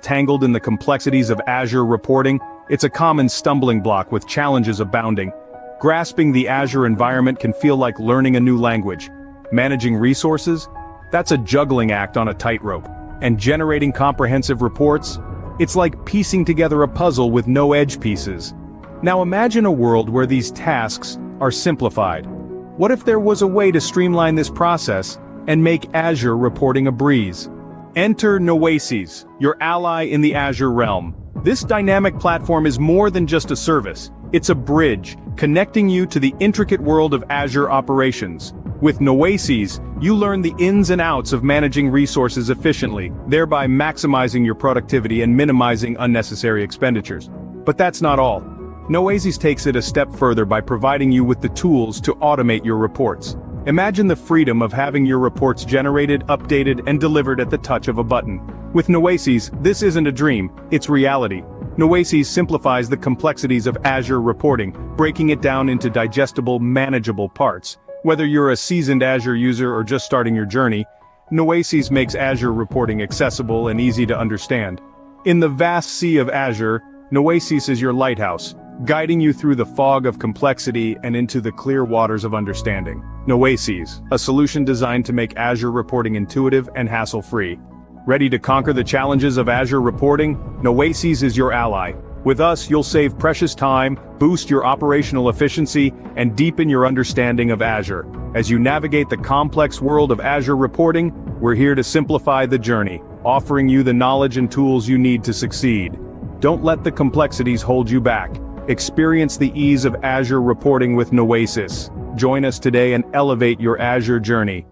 Tangled in the complexities of Azure reporting, it's a common stumbling block with challenges abounding. Grasping the Azure environment can feel like learning a new language. Managing resources? That's a juggling act on a tightrope. And generating comprehensive reports? It's like piecing together a puzzle with no edge pieces. Now imagine a world where these tasks are simplified. What if there was a way to streamline this process and make Azure reporting a breeze? Enter Nowasys, your ally in the Azure realm. This dynamic platform is more than just a service. It's a bridge, connecting you to the intricate world of Azure operations. With Nowasys, you learn the ins and outs of managing resources efficiently, thereby maximizing your productivity and minimizing unnecessary expenditures. But that's not all. Nowasys takes it a step further by providing you with the tools to automate your reports. Imagine the freedom of having your reports generated, updated, and delivered at the touch of a button. With Nowasys, this isn't a dream, it's reality. Nowasys simplifies the complexities of Azure reporting, breaking it down into digestible, manageable parts. Whether you're a seasoned Azure user or just starting your journey, Nowasys makes Azure reporting accessible and easy to understand. In the vast sea of Azure, Nowasys is your lighthouse, guiding you through the fog of complexity and into the clear waters of understanding. Nowasys, a solution designed to make Azure reporting intuitive and hassle-free. Ready to conquer the challenges of Azure reporting? Nowasys is your ally. With us, you'll save precious time, boost your operational efficiency, and deepen your understanding of Azure. As you navigate the complex world of Azure reporting, we're here to simplify the journey, offering you the knowledge and tools you need to succeed. Don't let the complexities hold you back. Experience the ease of Azure reporting with Nowasys. Join us today and elevate your Azure journey.